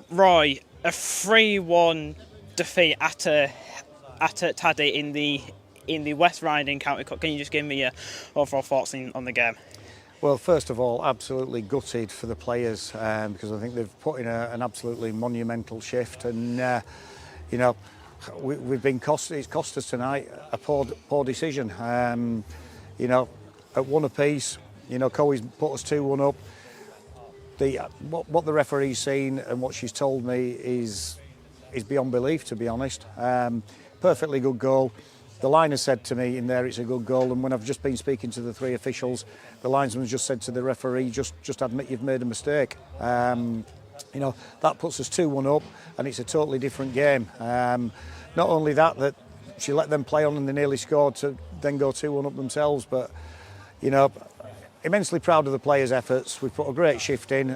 Roy, a 3-1 defeat at Taddy in the West Riding County Cup. Can you just give me your overall thoughts on the game? Well, first of all, absolutely gutted for the players because I think they've put in an absolutely monumental shift, and we've been it's cost us tonight a poor decision. At one apiece, Coey's put us 2-1 up. What the referee's seen and what she's told me is beyond belief, to be honest. Perfectly good goal. The line has said to me in there it's a good goal, and when I've just been speaking to the three officials, the linesman's just said to the referee, just admit you've made a mistake. That puts us 2-1 up, and it's a totally different game. Not only that she let them play on and they nearly scored to then go 2-1 up themselves, but immensely proud of the players' efforts. We've put a great shift in.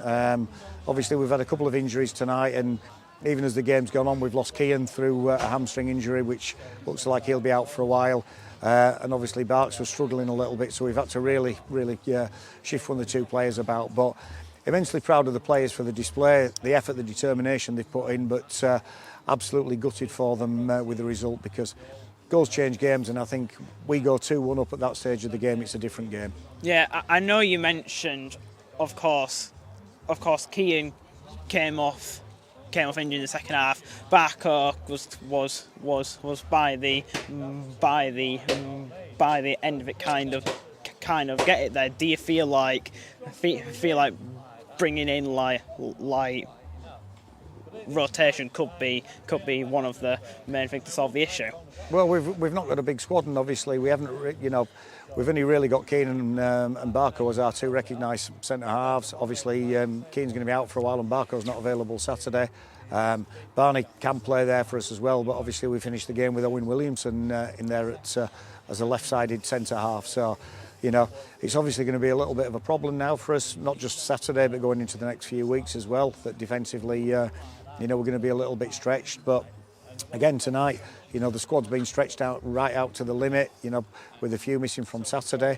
Obviously we've had a couple of injuries tonight, and even as the game's gone on, we've lost Kean through a hamstring injury, which looks like he'll be out for a while. And obviously Barks was struggling a little bit, so we've had to really shift one of the two players about. But immensely proud of the players for the display, the effort, the determination they've put in, but absolutely gutted for them with the result, because goals change games, and I think we go 2-1 up at that stage of the game, it's a different game. Yeah, I know you mentioned, of course, Kean came off injured in the second half. Barker was by the end of it kind of get it there. Do you feel like bringing in like rotation could be one of the main things to solve the issue? Well, we've not got a big squad, and obviously we haven't, we've only really got Kean and Barker as our two recognised centre halves. Obviously, Kean's going to be out for a while, and Barker's not available Saturday. Barney can play there for us as well, but obviously we finished the game with Owen Williamson in there as a left-sided centre half. So, it's obviously going to be a little bit of a problem now for us, not just Saturday, but going into the next few weeks as well. That defensively, we're going to be a little bit stretched, but. Again tonight, the squad's been stretched out right out to the limit, with a few missing from Saturday.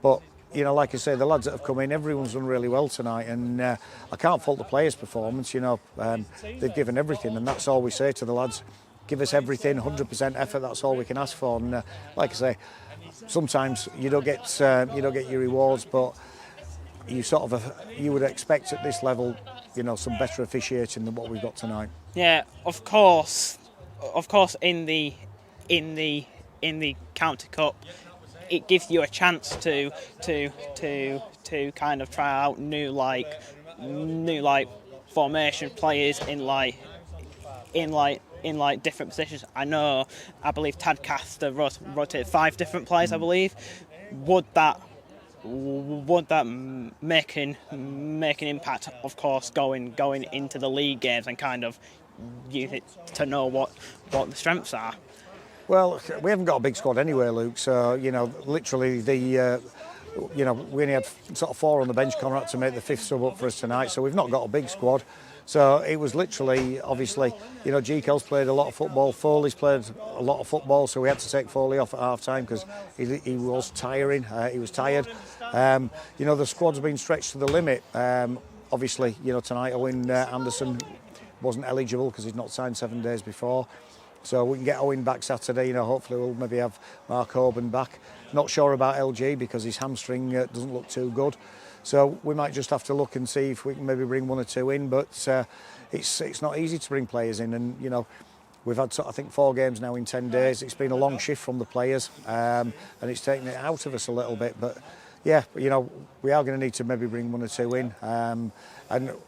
But, like I say, the lads that have come in, everyone's done really well tonight, and I can't fault the players' performance. They've given everything, and that's all we say to the lads. Give us everything, 100% effort, that's all we can ask for. And like I say, sometimes you don't get your rewards, but you would expect at this level, some better officiating than what we've got tonight. Yeah, of course, in the County Cup, it gives you a chance to kind of try out new formation players in different positions. I believe Tadcaster rotated 5 different players. I believe. Would that make an impact? Of course, going into the league games and kind of use it to know what the strengths are. Well, we haven't got a big squad anyway, Luke. So literally we only had sort of 4 on the bench. Conrad to make the 5th sub up for us tonight. So we've not got a big squad. So it was literally, obviously, G-Kel's played a lot of football. Foley's played a lot of football, so we had to take Foley off at half-time because he was tiring. He was tired. The squad's been stretched to the limit. Obviously, tonight Owen Anderson wasn't eligible because he's not signed 7 days before. So we can get Owen back Saturday. Hopefully we'll maybe have Mark Hoban back. Not sure about LG because his hamstring doesn't look too good. So we might just have to look and see if we can maybe bring 1 or 2 in. But it's not easy to bring players in, and we've had I think 4 games now in 10 days. It's been a long shift from the players, and it's taken it out of us a little bit. But yeah, we are going to need to maybe bring 1 or 2 in. And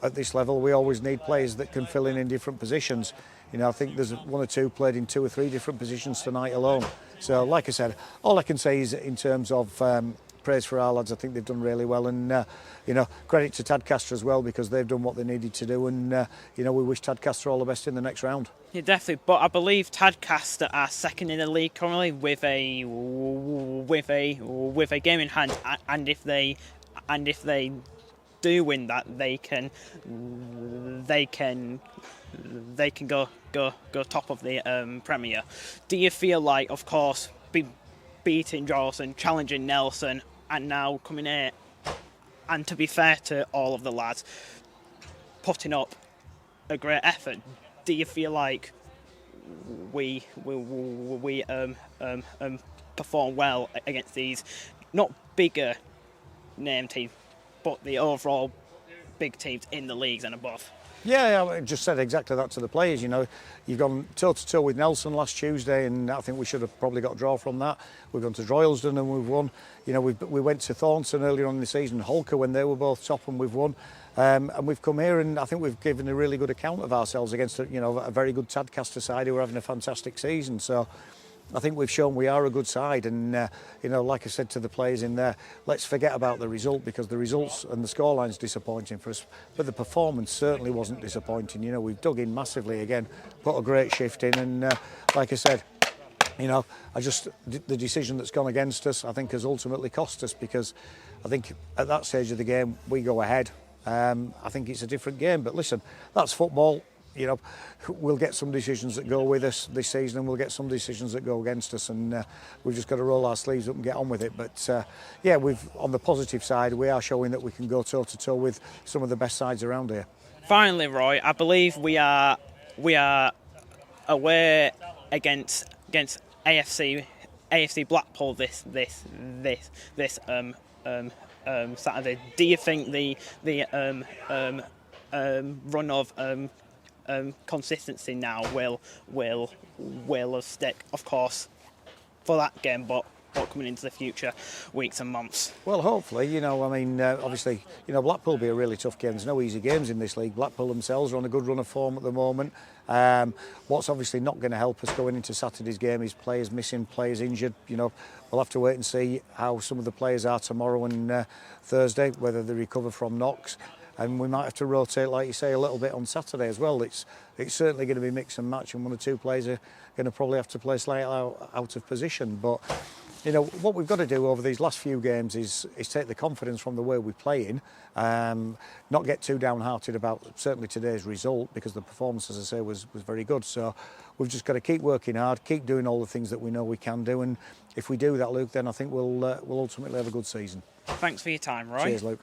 at this level, we always need players that can fill in different positions. I think there's 1 or 2 played in 2 or 3 different positions tonight alone. So, like I said, all I can say is in terms of praise for our lads, I think they've done really well, and credit to Tadcaster as well, because they've done what they needed to do, and we wish Tadcaster all the best in the next round. Yeah, definitely. But I believe Tadcaster are second in the league currently with a game in hand, and if they do win that, they can go top of the Premier. Do you feel like, of course, beating Jawson, challenging Nelson, and now coming and to be fair to all of the lads, putting up a great effort. Do you feel like we perform well against these not bigger name teams, but the overall big teams in the leagues and above? Yeah, I just said exactly that to the players. You know, you've gone toe-to-toe with Nelson last Tuesday, and I think we should have probably got a draw from that. We've gone to Droylsden and we've won. You know, we went to Thornton earlier on in the season, Holker when they were both top, and we've won. And we've come here and I think we've given a really good account of ourselves against a very good Tadcaster side who are having a fantastic season. So I think we've shown we are a good side, and like I said to the players in there, let's forget about the result, because the results and the scoreline's disappointing for us, but the performance certainly wasn't disappointing. You know, we've dug in massively again, put a great shift in, and like I said, the decision that's gone against us, I think, has ultimately cost us, because I think at that stage of the game we go ahead. I think it's a different game, but listen, that's football. You know, we'll get some decisions that go with us this season, and we'll get some decisions that go against us, and we've just got to roll our sleeves up and get on with it. But we've, on the positive side, we are showing that we can go toe to toe with some of the best sides around here. Finally, Roy, I believe we are away against AFC Blackpool this Saturday. Do you think the run of consistency now will stick, of course, for that game, but coming into the future weeks and months? Well, hopefully, obviously, Blackpool will be a really tough game. There's no easy games in this league. Blackpool themselves are on a good run of form at the moment. What's obviously not going to help us going into Saturday's game is players missing, players injured. We'll have to wait and see how some of the players are tomorrow and Thursday, whether they recover from knocks. And we might have to rotate, like you say, a little bit on Saturday as well. It's certainly going to be mix and match, and one or two players are going to probably have to play slightly out of position. But what we've got to do over these last few games is take the confidence from the way we're playing, not get too downhearted about certainly today's result, because the performance, as I say, was very good. So we've just got to keep working hard, keep doing all the things that we know we can do, and if we do that, Luke, then I think we'll ultimately have a good season. Thanks for your time, Roy. Cheers, Luke.